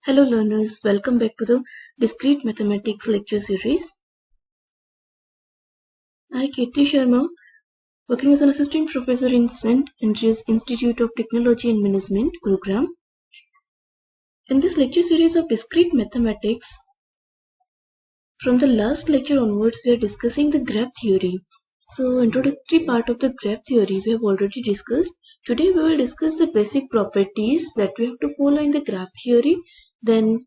Hello learners, welcome back to the Discrete Mathematics lecture series. I, Kirti Sharma, working as an assistant professor in St. Andrews Institute of Technology and Management, Gurugram. In this lecture series of Discrete Mathematics, from the last lecture onwards, we are discussing the graph theory. So, introductory part of the graph theory we have already discussed. Today we will discuss the basic properties that we have to follow in the graph theory. Then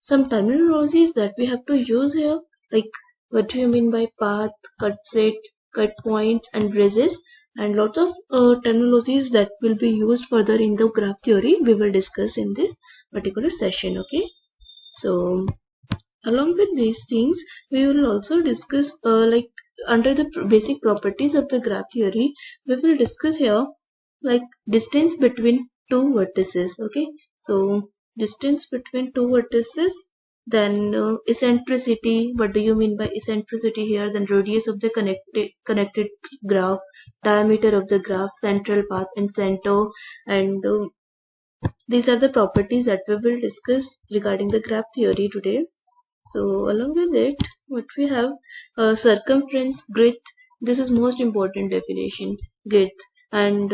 some terminologies that we have to use here, like what do you mean by path, cut set, cut points, and braces, and lots of terminologies that will be used further in the graph theory we will discuss in this particular session. Okay, so along with these things we will also discuss like under the basic properties of the graph theory we will discuss here like distance between two vertices. Okay, so distance between two vertices, then eccentricity, what do you mean by eccentricity here, then radius of the connected graph, diameter of the graph, central path and center, and these are the properties that we will discuss regarding the graph theory today. So along with it, what we have, circumference, width. This is most important definition, width, and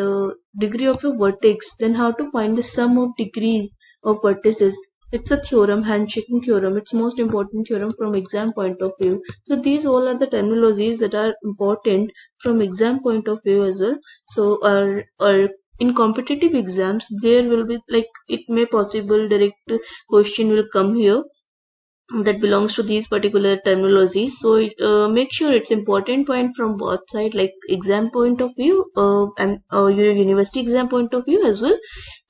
degree of a vertex. Then how to find the sum of degree of vertices. It's a theorem, handshaking theorem. It's most important theorem from exam point of view. So these all are the terminologies that are important from exam point of view as well. So in competitive exams, there will be like it may possible direct question will come here that belongs to these particular terminologies. So make sure it's important point from both side, like exam point of view and your university exam point of view as well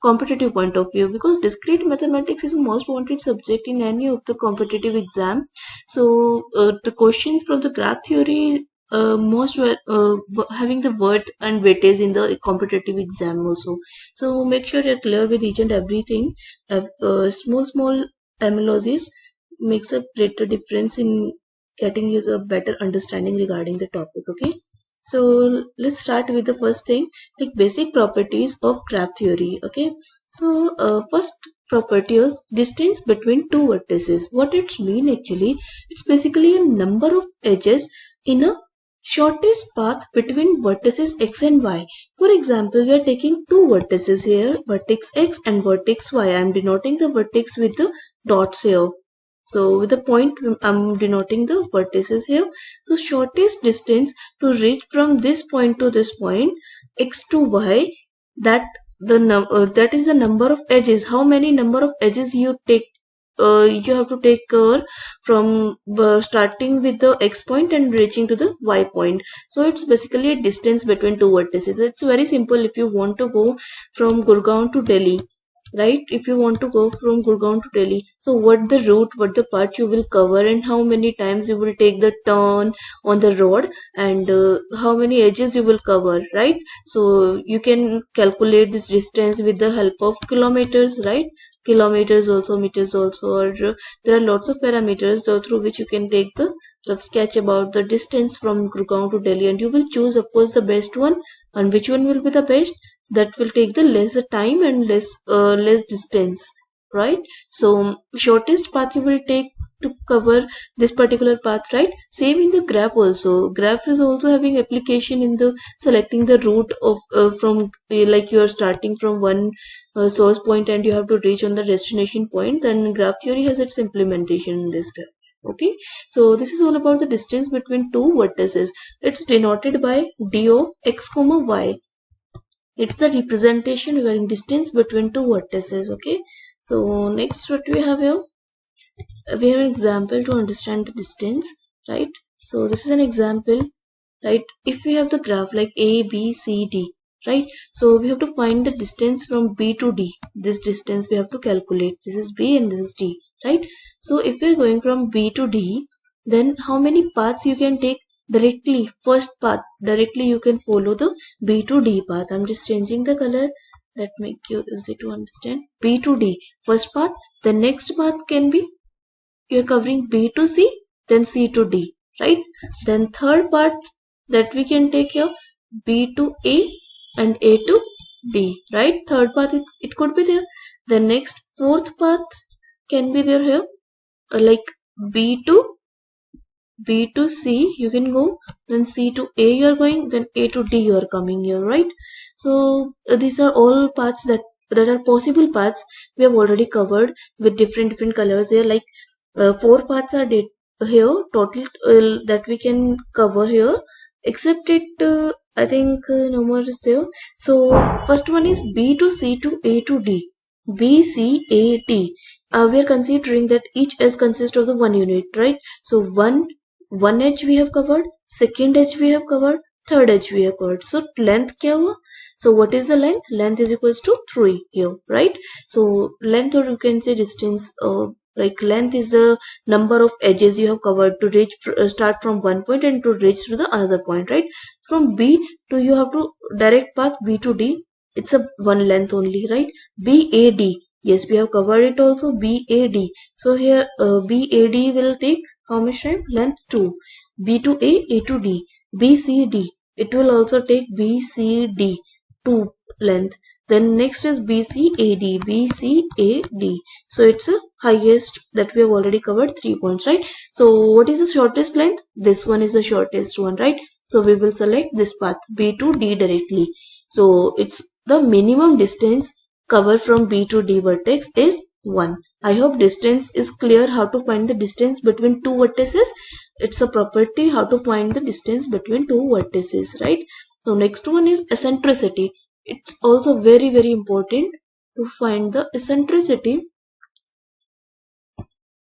competitive point of view, because discrete mathematics is a most wanted subject in any of the competitive exam. So the questions from the graph theory most were having the worth and weightage in the competitive exam also. So make sure you're clear with each and everything. Small terminologies makes a greater difference in getting you the better understanding regarding the topic. Okay, so let's start with the first thing, like basic properties of graph theory. Okay, so first property is distance between two vertices. What it's mean actually, it's basically a number of edges in a shortest path between vertices x and y. For example, we are taking two vertices here, vertex x and vertex y. I am denoting the vertex with the dots here. So with the point I'm denoting the vertices here. So shortest distance to reach from this point to this point, x to y, that that is the number of edges. How many number of edges you take? You have to take from starting with the x point and reaching to the y point. So it's basically a distance between two vertices. It's very simple. If you want to go from Gurgaon to Delhi, right, if you want to go from Gurgaon to Delhi, so what the route, what the part you will cover, and how many times you will take the turn on the road, and how many edges you will cover, right? So you can calculate this distance with the help of kilometers, right? Kilometers also, meters also, or there are lots of parameters through which you can take the rough sketch about the distance from Gurgaon to Delhi, and you will choose of course the best one. And which one will be the best? That will take the lesser time and less distance, right? So shortest path you will take to cover this particular path, right? Same in the graph also. Graph is also having application in the selecting the route of from like you are starting from one source point and you have to reach on the destination point. Then graph theory has its implementation in this graph. Okay, so this is all about the distance between two vertices. It's denoted by d of x comma y. It's the representation regarding distance between two vertices. Okay, so next what we have here, we have an example to understand the distance, right? So this is an example, right? If we have the graph like a b c d, right? So we have to find the distance from b to d. This distance we have to calculate. This is b and this is d, right? So if we are going from b to d, then how many paths you can take directly? First path directly you can follow the b to d path. I'm just changing the color that make you easy to understand. B to d, first path. The next path can be you're covering b to c, then c to d, right? Then third part that we can take here, b to a and a to d, right? Third path it could be there. The next fourth path can be there here, like B to C you can go, then C to A you are going, then A to D you are coming here, right? So these are all paths that are possible paths we have already covered with different colors here, like 4 paths are here total that we can cover here, except it I think no more is there. So first one is B to C to A to D. B, C, A, D. We are considering that each edge consists of the one unit, right? So one edge we have covered, second edge we have covered, third edge we have covered. So length क्या हुआ? So what is the length? Length is equals to 3 here, right? So length, or you can say distance, like length is the number of edges you have covered to reach start from one point and to reach to the another point, right? From B to you have to direct path B to D. It's a one length only, right? BAD. Yes, we have covered it also. BAD. So here BAD will take how much time? Length 2. B to A to D. BCD. It will also take BCD 2 length. Then next is BCAD. BCAD. So it's a highest that we have already covered 3 points, right? So what is the shortest length? This one is the shortest one, right? So we will select this path B to D directly. So it's the minimum distance covered from B to D vertex is 1. I hope distance is clear, how to find the distance between two vertices. It's a property how to find the distance between two vertices, right? So next one is eccentricity. It's also very important to find the eccentricity.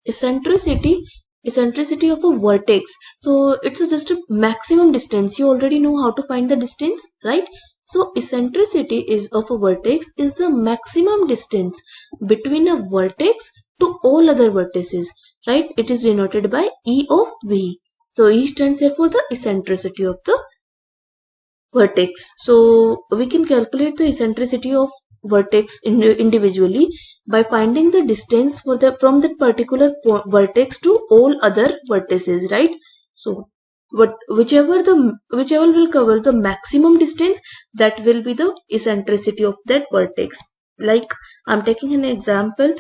Eccentricity of a vertex. So it's just a maximum distance. You already know how to find the distance, right? So eccentricity is of a vertex is the maximum distance between a vertex to all other vertices, right? It is denoted by E of V. So E stands here for the eccentricity of the vertex. So we can calculate the eccentricity of vertex individually by finding the distance for the from that particular vertex to all other vertices, right? So whichever will cover the maximum distance, that will be the eccentricity of that vertex. Like I'm taking an example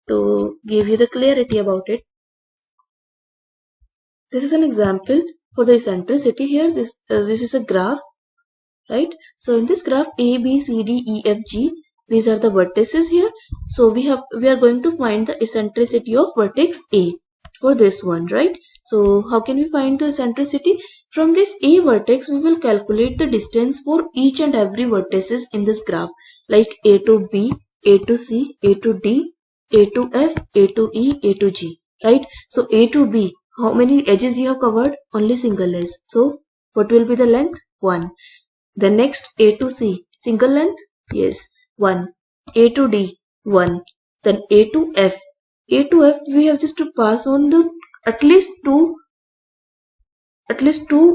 to give you the clarity about it. This is an example for the eccentricity. Here this is a graph, right? So in this graph A, B, C, D, E, F, G, these are the vertices here. So we are going to find the eccentricity of vertex A for this one, right? So how can we find the eccentricity? From this A vertex we will calculate the distance for each and every vertices in this graph, like A to B, A to C, A to D, A to F, A to E, A to G, right? So A to B, how many edges you have covered? Only single edge. So what will be the length? 1. The next A to C, single length? Yes, 1. A to D, 1. Then A to F. A to F we have just to pass on the at least two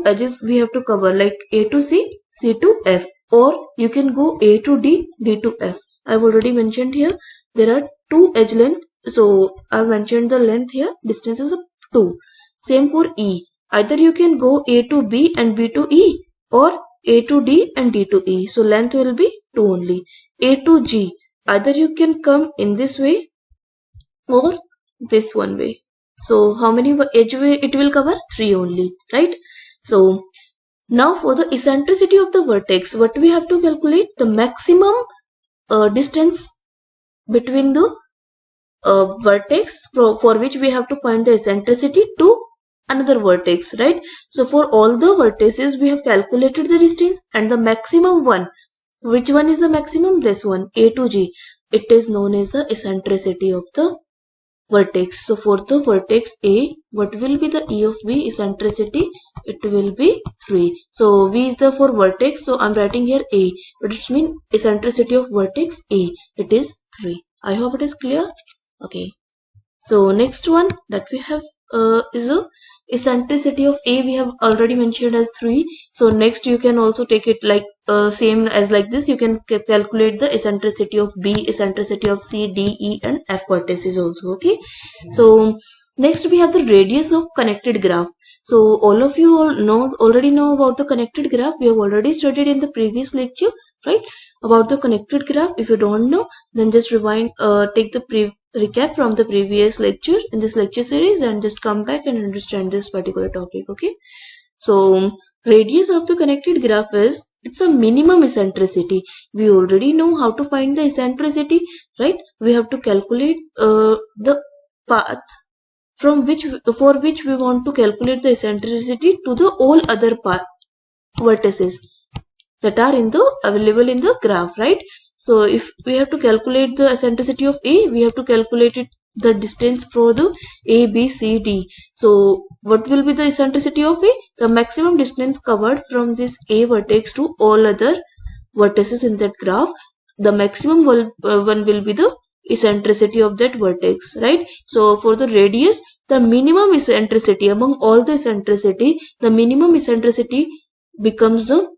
edges we have to cover, like A to C, C to F, or you can go A to D, D to F. I've already mentioned here there are 2 edge length, so I've mentioned the length here, distance is 2. Same for E. Either you can go A to B and B to E, or A to D and D to E. So length will be 2 only. A to G. Either you can come in this way or this one way. So how many edge way it will cover? 3 only, right? So now for the eccentricity of the vertex, what we have to calculate? The maximum distance between the vertex for which we have to find the eccentricity to another vertex, right? So for all the vertices we have calculated the distance, and the maximum one, which one is the maximum? This one, A to G. It is known as the eccentricity of the vertex. So for the vertex A, what will be the E of V eccentricity? It will be 3. So V is the for vertex, so I'm writing here A, but it means eccentricity of vertex A, it is 3. I hope it is clear. Okay, so next one that we have is a eccentricity of A. We have already mentioned as 3. So next you can also take it like same as like this. You can calculate the eccentricity of B, eccentricity of C, D, E and F vertices also. Okay, so next we have the radius of connected graph. So all of you already know about the connected graph. We have already studied in the previous lecture, right, about the connected graph. If you don't know, then just rewind, take the recap from the previous lecture in this lecture series and just come back and understand this particular topic. Okay, so radius of the connected graph is, it's a minimum eccentricity. We already know how to find the eccentricity, right? We have to calculate the path from which, for which we want to calculate the eccentricity to the all other vertices that are available in the graph, right? So if we have to calculate the eccentricity of A, we have to calculate the distance for the A, B, C, D. So what will be the eccentricity of A? The maximum distance covered from this A vertex to all other vertices in that graph. The maximum one will be the eccentricity of that vertex, right? So for the radius, the minimum eccentricity among all the eccentricity, the minimum eccentricity becomes the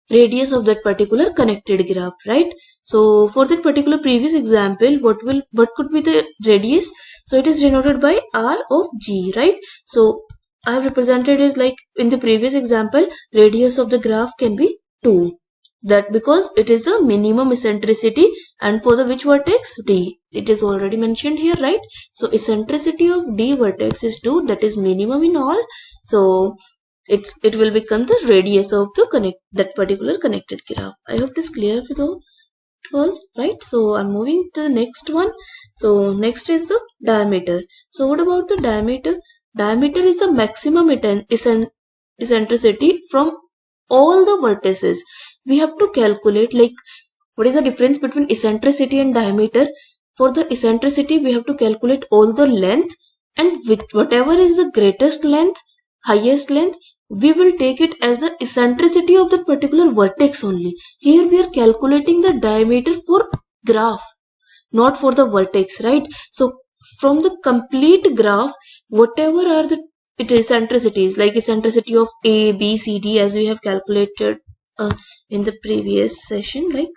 radius of that particular connected graph, right? So for that particular previous example, what could be the radius? So it is denoted by r of g, right? So I have represented it like in the previous example, radius of the graph can be 2. That because it is the minimum eccentricity, and for the which vertex? D. It is already mentioned here, right? So eccentricity of D vertex is 2, that is minimum in all. So it will become the radius of the that particular connected graph. I hope it is clear with all, right? So I'm moving to the next one. So next is the diameter. So what about the diameter? Diameter is the maximum eccentricity from all the vertices. We have to calculate like what is the difference between eccentricity and diameter. For the eccentricity, we have to calculate all the length, and with whatever is the greatest length, highest length, we will take it as the eccentricity of that particular vertex only. Here we are calculating the diameter for graph, not for the vertex, right? So from the complete graph, whatever are the eccentricities, like eccentricity of A, B, C, D, as we have calculated in the previous session, like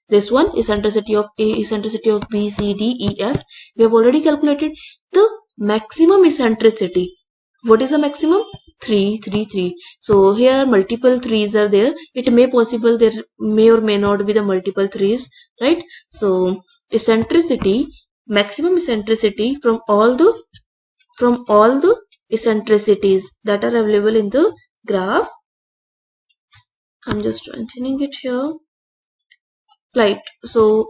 this one, eccentricity of A, eccentricity of B, C, D, E, F, we have already calculated the maximum eccentricity. What is the maximum? 3, 3, 3. So here multiple 3's are there. It may possible there may or may not be the multiple 3's, right? So eccentricity, maximum eccentricity from all the eccentricities that are available in the graph. I'm just mentioning it here. Right, so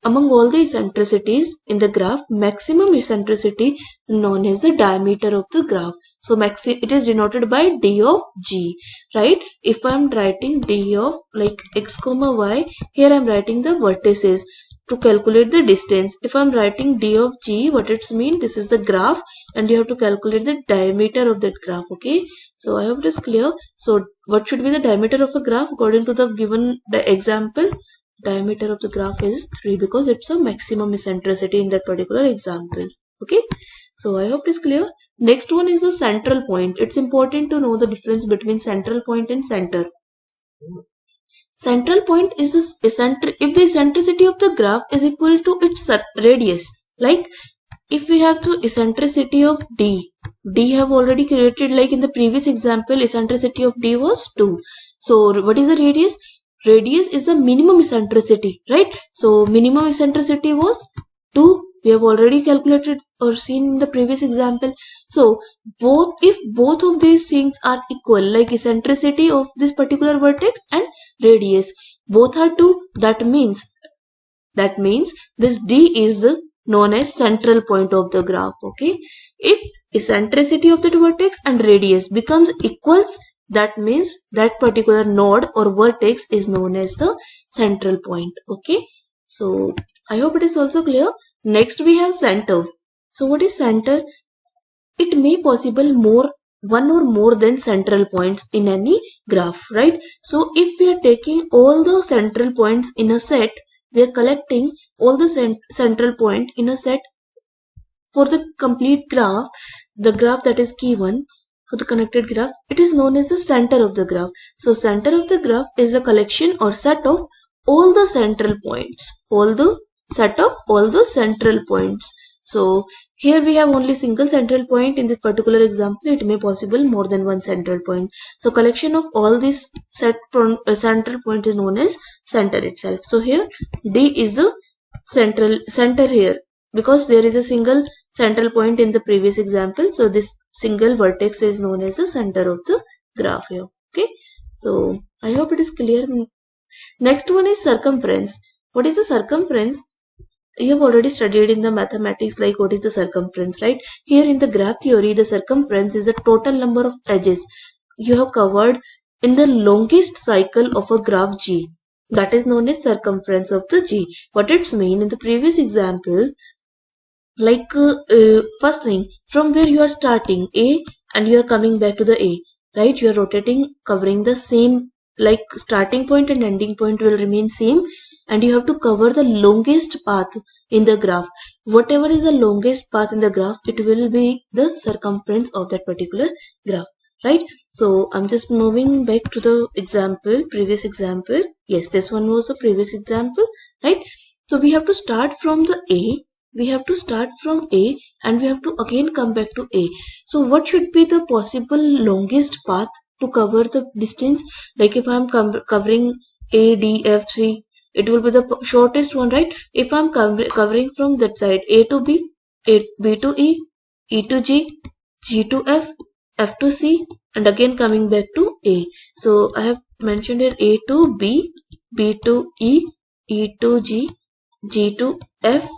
among all the eccentricities in the graph, maximum eccentricity known as the diameter of the graph. So it is denoted by d of g, right? If I'm writing d of like x comma y, here I'm writing the vertices to calculate the distance. If I'm writing d of g, what it's mean? This is the graph, and you have to calculate the diameter of that graph. Okay, so I hope it is clear. So what should be the diameter of a graph according to the given example? Diameter of the graph is 3 because it's a maximum eccentricity in that particular example. Okay, so I hope it is clear. Next one is the central point. It's important to know the difference between central point and center. Central point is this if the eccentricity of the graph is equal to its radius. Like if we have the eccentricity of D have already created, like in the previous example, eccentricity of D was 2. So what is the radius? Radius is the minimum eccentricity, right? So minimum eccentricity was 2. We have already calculated or seen in the previous example. So if both of these things are equal, like eccentricity of this particular vertex and radius, both are 2, that means this D is known as central point of the graph. Okay, if eccentricity of that vertex and radius becomes equals, that means that particular node or vertex is known as the central point. Okay, so I hope it is also clear. Next we have center. So what is center? It may possible one or more than central points in any graph, right? So if we are taking all the central points in a set, we are collecting all the central point in a set for the complete graph, the graph that is given for the connected graph, it is known as the center of the graph. So center of the graph is a collection or set of all the central points, set of all the central points. So here we have only single central point in this particular example. It may possible more than one central point. So collection of all these central point is known as center itself. So here D is the center here. because there is a single central point in the previous example, so this single vertex is known as the center of the graph here. Okay, so I hope it is clear. Next one is circumference. What is the circumference? You have already studied in the mathematics, like what is the circumference, right? Here in the graph theory, the circumference is the total number of edges you have covered in the longest cycle of a graph G. That is known as circumference of the G. What it's mean in the previous example, like first thing, from where you are starting A and you are coming back to the A, right? You are rotating, covering the same, like starting point and ending point will remain same, and you have to cover the longest path in the graph. Whatever is the longest path in the graph, it will be the circumference of that particular graph, right? So I'm just moving back to the example, previous example. Yes, this one was a previous example, right? So we have to start from the A. We have to start from A and we have to again come back to A. So what should be the possible longest path to cover the distance? Like if I'm covering A, D, F, C, it will be the shortest one, right? If I'm covering from that side, A to B, B to E to G, G to F, F to C, and again coming back to A. So I have mentioned here A to B, B to E to G, G to F,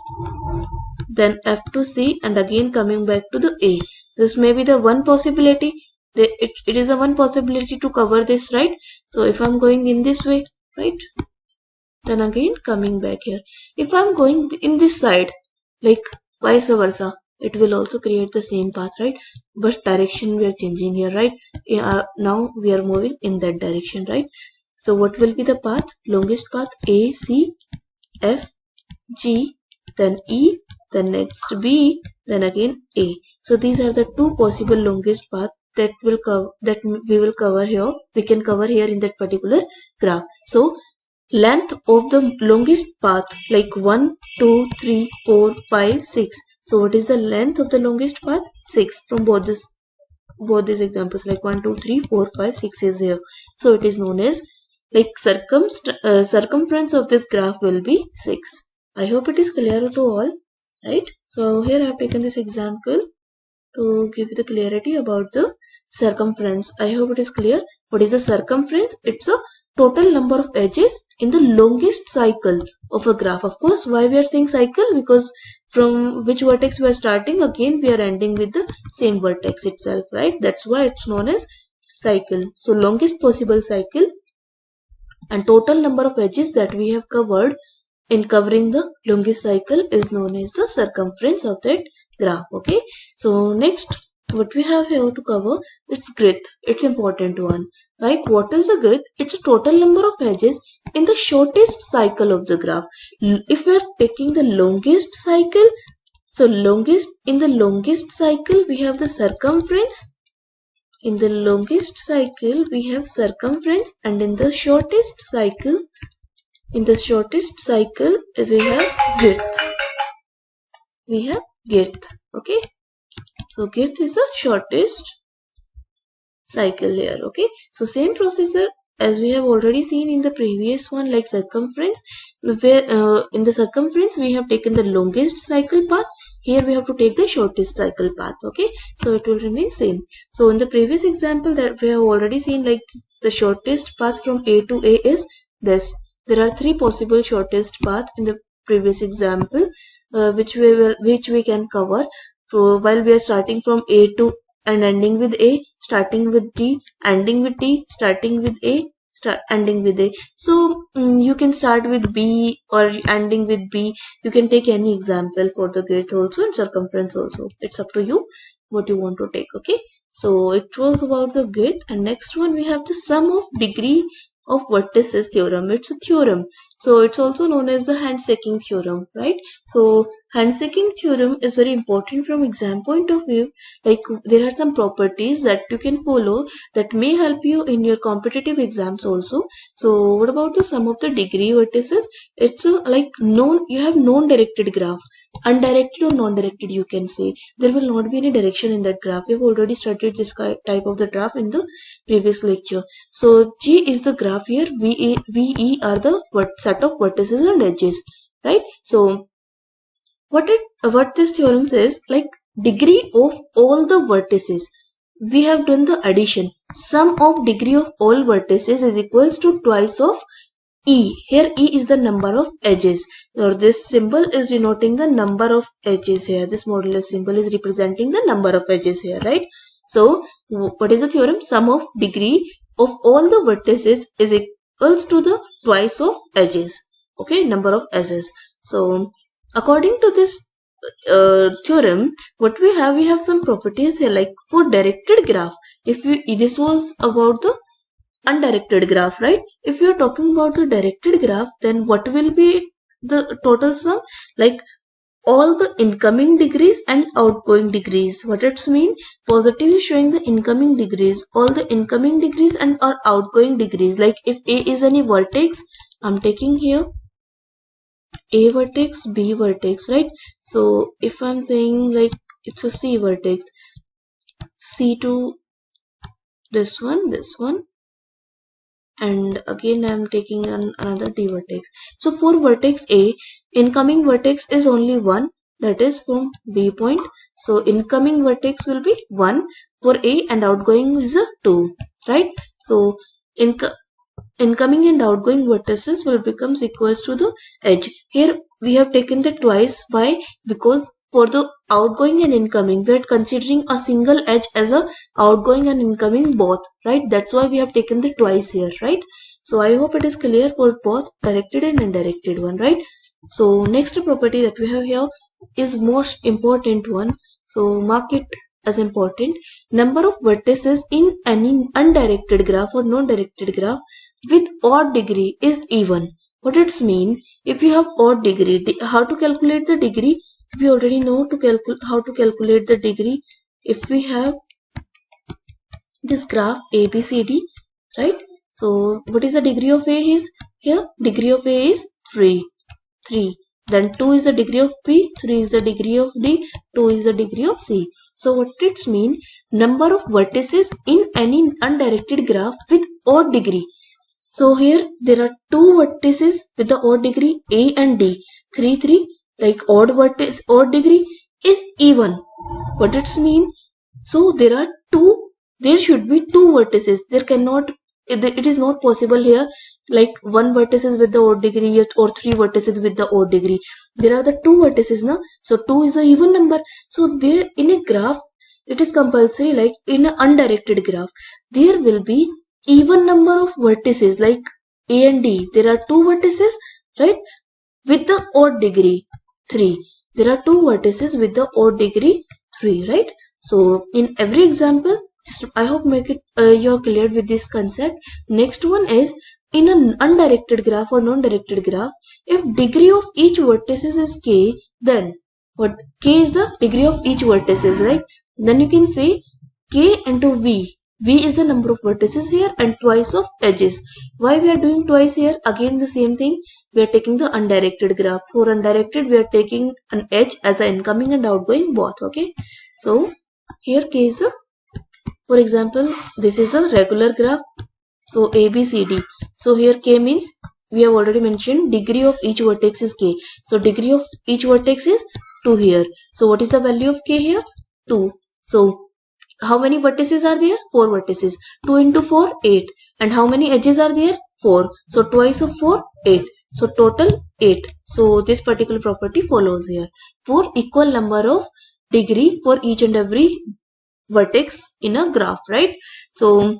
then F to C, and again coming back to the A. This may be the one possibility. It is a one possibility to cover this, right? So if I'm going in this way, right, then again coming back here. If I'm going in this side, like vice versa, it will also create the same path, right? But direction we are changing here, right? Now we are moving in that direction, right? So what will be the path? Longest path A, C, F, G, then E, then next B, then again A. So these are the two possible longest paths that will cover, that we will cover here. We can cover here in that particular graph. So length of the longest path, like 1, 2, 3, 4, 5, 6. So what is the length of the longest path? 6 from both these examples, like 1, 2, 3, 4, 5, 6 is here. So it is known as, like circumference of this graph will be 6. I hope it is clear to all, right? So here I have taken this example to give you the clarity about the circumference. I hope it is clear. What is the circumference? It's a total number of edges in the longest cycle of a graph. Of course, why we are saying cycle? Because from which vertex we are starting, again we are ending with the same vertex itself, right? That's why it's known as cycle. So longest possible cycle and total number of edges that we have covered in covering the longest cycle is known as the circumference of that graph. Okay, so next what we have here to cover, it's girth. It's important one, right? What is the girth? It's a total number of edges in the shortest cycle of the graph. If we are taking the longest cycle, so in the longest cycle we have the circumference. In the longest cycle we have circumference, and in the shortest cycle we have girth. Okay, so girth is the shortest cycle here. Okay, so same procedure as we have already seen in the previous one, like circumference, where in the circumference we have taken the longest cycle path. Here we have to take the shortest cycle path. Okay, so it will remain same. So in the previous example that we have already seen, like the shortest path from A to A is this. There are three possible shortest paths in the previous example, which we can cover. So while we are starting from A to and ending with A, starting with D, ending with D, starting with A, ending with A. So you can start with B or ending with B. You can take any example for the girth also and circumference also. It's up to you what you want to take. Okay, so it was about the girth, and next one we have the sum of degree of vertices theorem. It's a theorem, so it's also known as the handshaking theorem, right? So handshaking theorem is very important from exam point of view. Like there are some properties that you can follow that may help you in your competitive exams also. So what about the sum of the degree vertices? It's a, like you have non-directed graph, undirected or non-directed, you can say. There will not be any direction in that graph. We have already studied this type of the graph in the previous lecture. So G is the graph here, VE are the set of vertices and edges, right? So what this theorem says, like degree of all the vertices. We have done the addition. Sum of degree of all vertices is equals to twice of E. Here E is the number of edges, or this symbol is denoting the number of edges here. This modulus symbol is representing the number of edges here, right? So what is the theorem? Sum of degree of all the vertices is equals to the twice of edges. Okay, number of edges. So according to this theorem, what we have some properties here, like for directed graph. If this was about the undirected graph, right? If you are talking about the directed graph, then what will be the total sum? Like all the incoming degrees and outgoing degrees. What it's mean? Positive is showing the incoming degrees, all the incoming degrees and our outgoing degrees. Like if A is any vertex, I'm taking here A vertex, B vertex, right? So if I'm saying like it's a C vertex, C to this one, and again I am taking another D vertex. So for vertex A, incoming vertex is only 1, that is from B point. So incoming vertex will be 1 for A and outgoing is a 2, right? So incoming and outgoing vertices will becomes equals to the edge. Here we have taken the twice. Why? Because for the outgoing and incoming, we are considering a single edge as a outgoing and incoming both, right? That's why we have taken the twice here, right? So I hope it is clear for both directed and undirected one, right? So next property that we have here is most important one. So mark it as important. Number of vertices in any undirected graph or non-directed graph with odd degree is even. What it's mean? If you have odd degree, how to calculate the degree? We already know how to calculate the degree. If we have this graph ABCD, right? So what is the degree of A is here? Degree of A is 3. Then 2 is the degree of B, 3 is the degree of D, 2 is the degree of C. So what it mean? Number of vertices in any undirected graph with odd degree. So here there are 2 vertices with the odd degree A and D. 3, like odd degree is even. What it's mean? So there should be 2 vertices. It is not possible here like 1 vertices with the odd degree or 3 vertices with the odd degree. There are the 2 vertices now. So 2 is a even number. So there in a graph, it is compulsory, like in an undirected graph, there will be even number of vertices like A and D. There are 2 vertices, right? With the odd degree 3. There are 2 vertices with the odd degree 3, right? So in every example, I hope make it you're clear with this concept. Next one is in an undirected graph or non-directed graph, if degree of each vertices is k, then what k is the degree of each vertices, right? Then you can say k into v. V is the number of vertices here and twice of edges. Why we are doing twice here? Again the same thing. We are taking the undirected graph. For undirected, we are taking an edge as the incoming and outgoing both. Okay. So here k is a, for example, this is a regular graph. So ABCD. So here k means we have already mentioned degree of each vertex is k. So degree of each vertex is 2 here. So what is the value of k here? 2. So how many vertices are there? 4 vertices. 2 into 4, 8. And how many edges are there? 4. So twice of 4, 8. So total 8. So this particular property follows here. For equal number of degree for each and every vertex in a graph, right? So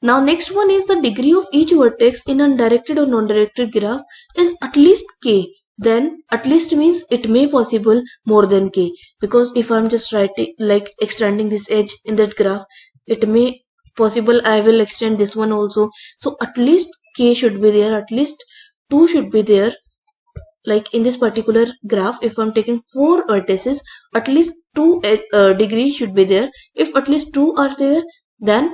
now next one is the degree of each vertex in a directed or non-directed graph is at least k. Then at least means it may possible more than k, because if I'm just writing like extending this edge in that graph, it may possible I will extend this one also. So at least k should be there, at least 2 should be there. Like in this particular graph, if I'm taking 4 vertices, at least 2 degrees should be there. If at least 2 are there, then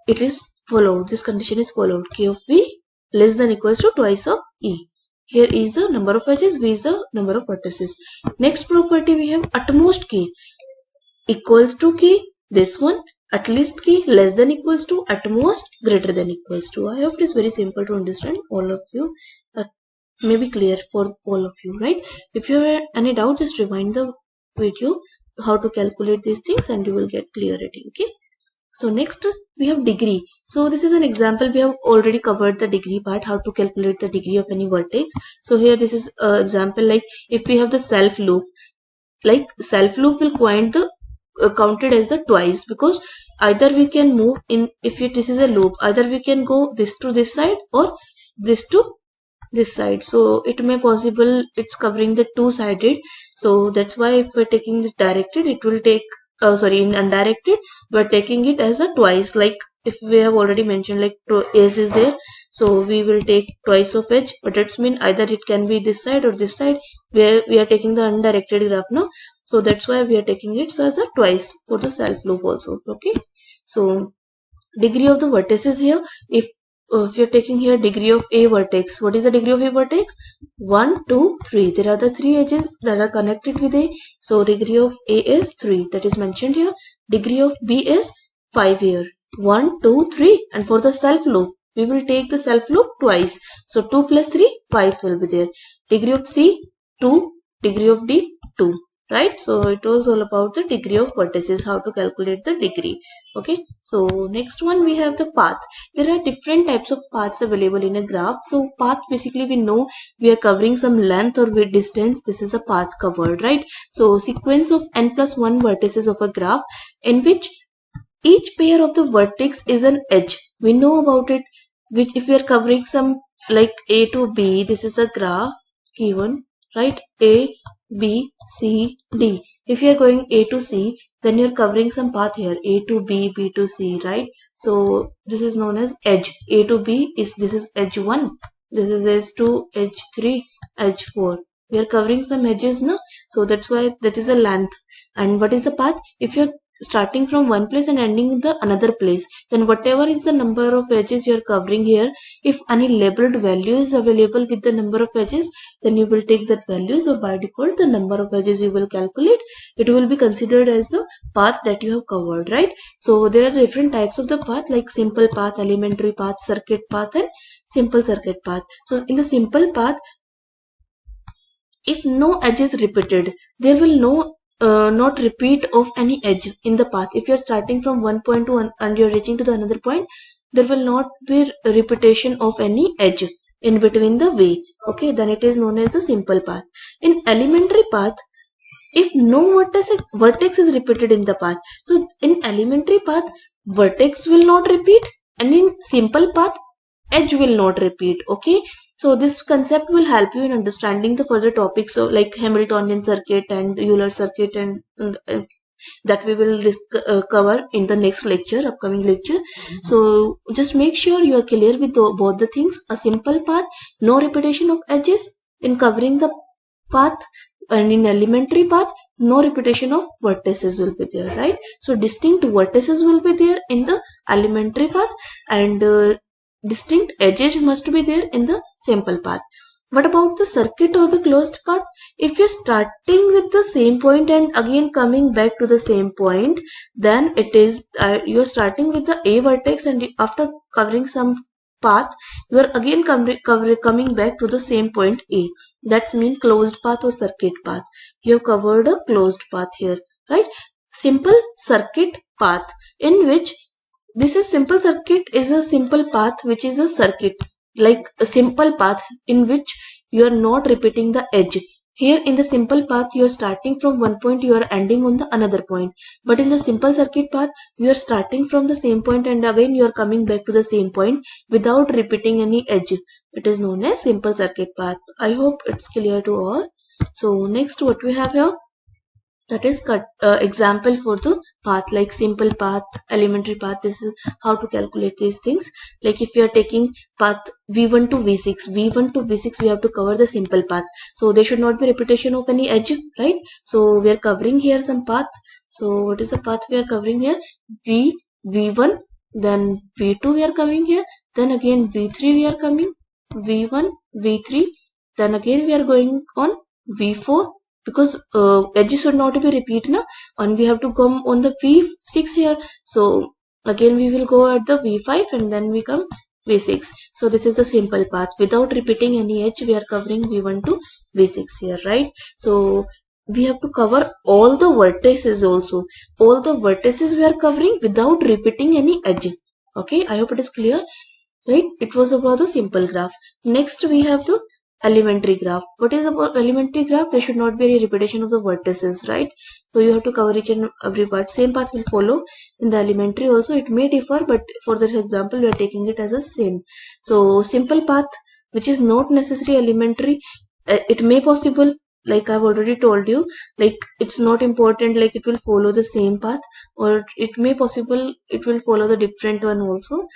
it is followed. This condition is followed. K of V less than equals to twice of E. Here is the number of edges, V is the number of vertices. Next property we have utmost K equals to K. This one at least K less than equals to utmost greater than equals to. I hope it is very simple to understand all of you. may be clear for all of you, right? If you have any doubt, just rewind the video how to calculate these things and you will get clarity. Okay, so next we have degree. So this is an example. We have already covered the degree part, how to calculate the degree of any vertex. So here this is example, like if we have the self loop, like self loop will count the counted as the twice, because either we can move in, if this is a loop, either we can go this to this side or this to this side. So it may possible it's covering the two-sided. So that's why if we're taking it directed, it will take in undirected we're taking it as a twice. Like if we have already mentioned, like edge is there, so we will take twice of edge, but it's mean either it can be this side or this side, where we are taking the undirected graph now. So that's why we are taking it as a twice for the self loop also. Okay, so degree of the vertices here, if you're taking here degree of a vertex, what is the degree of a vertex? 1, 2, 3. There are the three edges that are connected with a, so degree of a is 3, that is mentioned here. Degree of b is 5 here, 1, 2, 3. And for the self loop, we will take the self loop twice, so 2 plus 3, 5 will be there. Degree of c 2, degree of d 2, right? So it was all about the degree of vertices, how to calculate the degree. Okay, so next one we have the path. There are different types of paths available in a graph. So path, basically we know we are covering some length or width distance. This is a path covered, right? So sequence of n plus 1 vertices of a graph in which each pair of the vertex is an edge. We know about it, which if we are covering some like a to b, this is a graph given, right? A, B, C, D. If you are going A to C, then you are covering some path here, A to B, B to C, right? So this is known as edge. A to B is, this is edge 1, this is edge 2, edge 3, edge 4. We are covering some edges now, so that's why that is a length. And what is the path? If you are starting from one place and ending the another place, then whatever is the number of edges you are covering here, if any labeled value is available with the number of edges, then you will take that value. So by default, the number of edges you will calculate, it will be considered as the path that you have covered, right? So there are different types of the path, like simple path, elementary path, circuit path, and simple circuit path. So in the simple path, if no edge is repeated, there will not repeat of any edge in the path. If you are starting from one point to and you are reaching to the another point, there will not be repetition of any edge in between the way. Okay, then it is known as the simple path. In elementary path, if no vertex is repeated in the path, so in elementary path, vertex will not repeat, and in simple path, edge will not repeat. Okay, so this concept will help you in understanding the further topics of like Hamiltonian circuit and Euler circuit, and that we will cover in the next lecture, upcoming lecture. So just make sure you are clear with both the things. A simple path, no repetition of edges in covering the path, and in elementary path, no repetition of vertices will be there, right? So distinct vertices will be there in the elementary path, and distinct edges must be there in the simple path. What about the circuit or the closed path? If you're starting with the same point and again coming back to the same point, then it is you're starting with the A vertex, and after covering some path, you are again coming back to the same point A. That's mean closed path or circuit path. You have covered a closed path here, right? Simple circuit path, in which this is simple circuit is a simple path which is a circuit, like a simple path in which you are not repeating the edge. Here in the simple path, you are starting from one point, you are ending on the another point. But in the simple circuit path, you are starting from the same point and again you are coming back to the same point without repeating any edge. It is known as simple circuit path. I hope it's clear to all. So next what we have here, that is example for the path, like simple path, elementary path. This is how to calculate these things. Like if you are taking path v1 to v6, we have to cover the simple path, so there should not be repetition of any edge, right? So we are covering here some path. So what is the path we are covering here? v1, then v2 we are coming here, then again v3 we are coming, v1, v3, then again we are going on v4, because edges should not be repeat na, and we have to come on the v6 here. So again we will go at the v5 and then we come v6. So this is the simple path. Without repeating any edge, we are covering v1 to v6 here, right? So we have to cover all the vertices also. All the vertices we are covering without repeating any edge. Okay, I hope it is clear, right? It was about the simple graph. Next we have the elementary graph. What is about elementary graph? There should not be any repetition of the vertices, right? So you have to cover each and every part. Same path will follow in the elementary also. It may differ, but for this example we are taking it as a same. So simple path which is not necessarily elementary, it may possible, like I've already told you, like it's not important like it will follow the same path, or it may possible it will follow the different one also.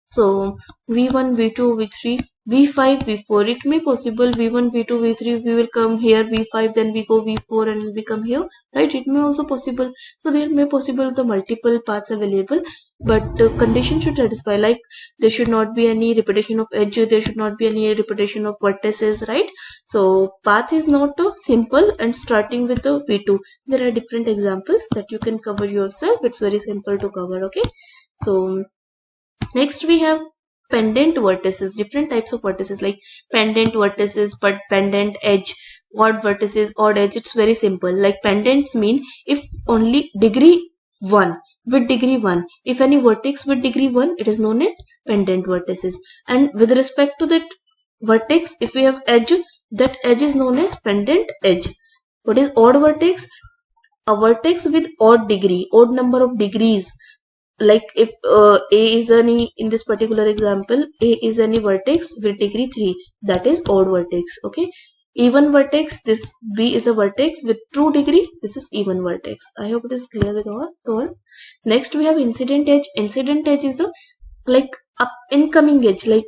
So v1, v2, v3, v5, v4, it may possible v1, v2, v3, we will come here v5, then we go v4 and we come here, right? It may also possible. So there may possible the multiple paths available, but condition should satisfy, like there should not be any repetition of edge, there should not be any repetition of vertices, right? So path is not simple, and starting with the v2, there are different examples that you can cover yourself. It's very simple to cover. Okay, so next we have pendant vertices, different types of vertices like pendant vertices, but pendant edge, odd vertices, odd edge. It's very simple. Like pendants mean if only degree 1 with degree 1, if any vertex with degree 1, it is known as pendant vertices. And with respect to that vertex, if we have edge, that edge is known as pendant edge. What is odd vertex? A vertex with odd degree, odd number of degrees. Like if a is any, in this particular example, a is any vertex with degree 3, that is odd vertex. Okay, even vertex, this b is a vertex with true degree, this is even vertex. I hope it is clear with all. Next we have incident edge. Incident edge is the like incoming edge, like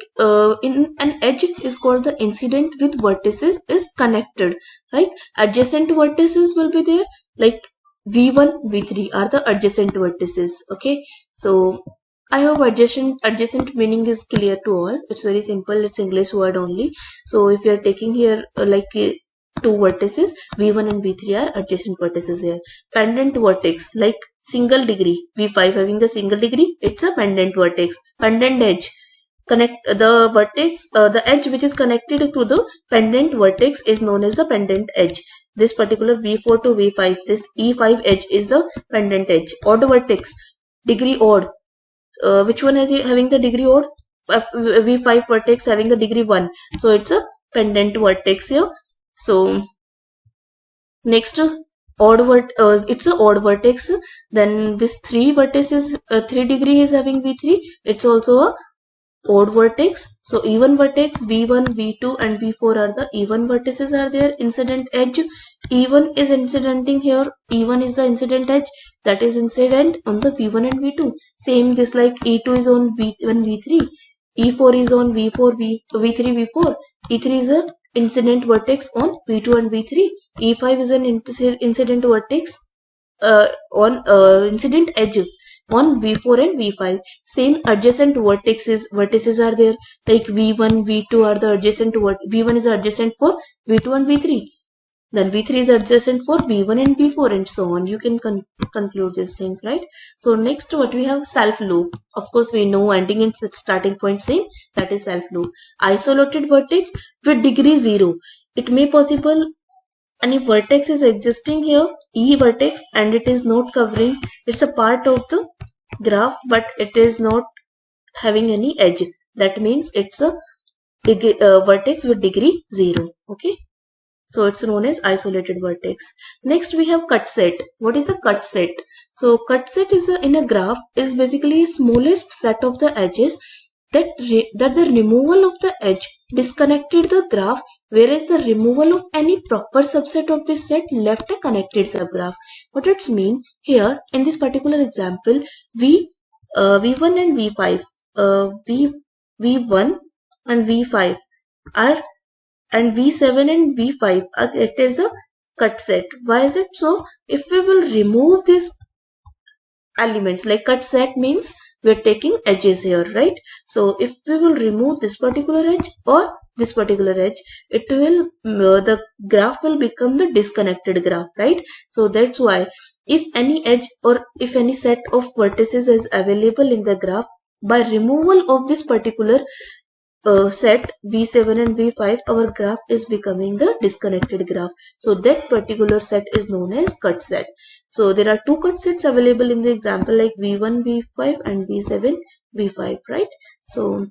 in an edge is called the incident with vertices is connected, right? Adjacent vertices will be there, like v1, v3 are the adjacent vertices. Okay, so I hope adjacent meaning is clear to all. It's very simple, it's English word only. So if you are taking here two vertices, v1 and v3 are adjacent vertices here. Pendant vertex, like single degree, v5 having the single degree, it's a pendant vertex. Pendant edge, connect the vertex, the edge which is connected to the pendant vertex is known as the pendant edge. This particular v4 to v5, this e5 edge is the pendant edge. Odd vertex, degree odd, which one is having the degree odd? v5 vertex having the degree 1, so it's a pendant vertex here. So next it's a odd vertex. Then this 3 vertices, 3 degree is having v3, it's also a odd vertex. So even vertex v1, v2 and v4 are the even vertices are there. Incident edge, e1 is incidenting here, e1 is the incident edge that is incident on the v1 and v2. Same this, like e2 is on v1, v3, e4 is on v4, v3, v4, e3 is a incident vertex on v2 and v3, e5 is an incident vertex on incident edge on v4 and v5. Same adjacent vertices are there, like v1, v2 are the adjacent v1 is adjacent for v2 and v3, then v3 is adjacent for v1 and v4, and so on. You can conclude these things, right? So next what we have, self loop. Of course we know ending and starting point same, that is self loop. Isolated vertex with degree 0, it may possible any vertex is existing here, e vertex, and it is not covering, it's a part of the graph but it is not having any edge, that means it's a vertex with degree 0. Okay, so it's known as isolated vertex. Next we have cut set. What is a cut set? So cut set is in a graph is basically smallest set of the edges that the removal of the edge disconnected the graph, whereas the removal of any proper subset of this set left a connected subgraph. What it's mean here in this particular example, v1 and v5, v1 and v5 are, and v7 and v5 are act as a cut set. Why is it so? If we will remove these elements, like cut set means we're taking edges here, right? So if we will remove this particular edge or this particular edge, it will the graph will become the disconnected graph, right? So that's why if any edge or if any set of vertices is available in the graph, By removal of this particular set V7 and V5, our graph is becoming the disconnected graph. So that particular set is known as cut set. So there are two cut sets available in the example, like V1 V5 and V7 V5, right? So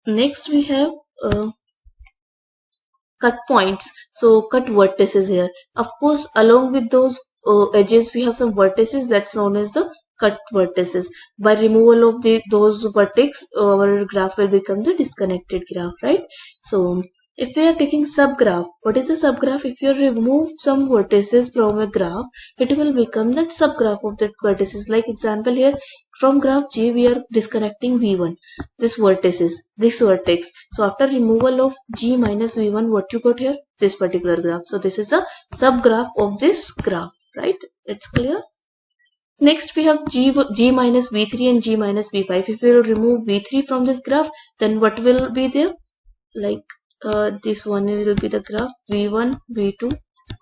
next we have cut points. So cut vertices here. Of course, along with those edges, we have some vertices that's known as the cut vertices. By removal of those vertex, our graph will become the disconnected graph, right? So if we are taking subgraph, what is the subgraph? If you remove some vertices from a graph, it will become that subgraph of that vertices. Like example here, from graph G, we are disconnecting V1. This vertex. So after removal of G minus V1, what you got here? This particular graph. So this is a subgraph of this graph, right? It's clear. Next we have G minus V3 and G minus V5. If we will remove V3 from this graph, then what will be there? Like this one will be the graph V1, V2,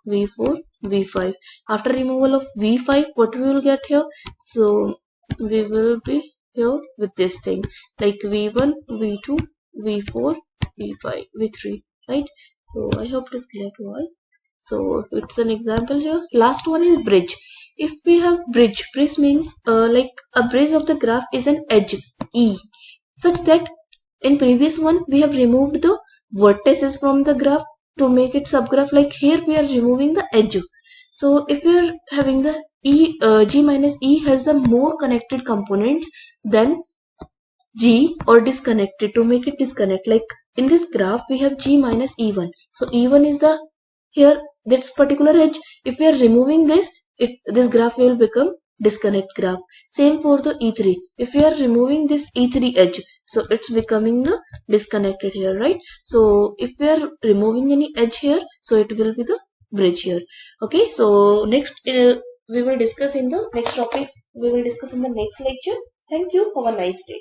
V4, V5. After removal of V5, what we will get here? So we will be here with this thing, like V1, V2, V4, V5, V3, right? So I hope it is clear to all. So it's an example here. Last one is bridge. If we have bridge means like a bridge of the graph is an edge E, such that in previous one we have removed the vertices from the graph to make it subgraph. Like here we are removing the edge. So if we are having the G minus E has the more connected components than G or disconnected, to make it disconnect. Like in this graph we have G minus E1. So E1 is the here this particular edge. If we are removing this, this graph will become disconnect graph. Same for the E3. If we are removing this E3 edge, so it's becoming the disconnected here, right? So if we are removing any edge here, so it will be the bridge here. Okay, so next we will discuss in the next topics. We will discuss in the next lecture. Thank you. Have a nice day.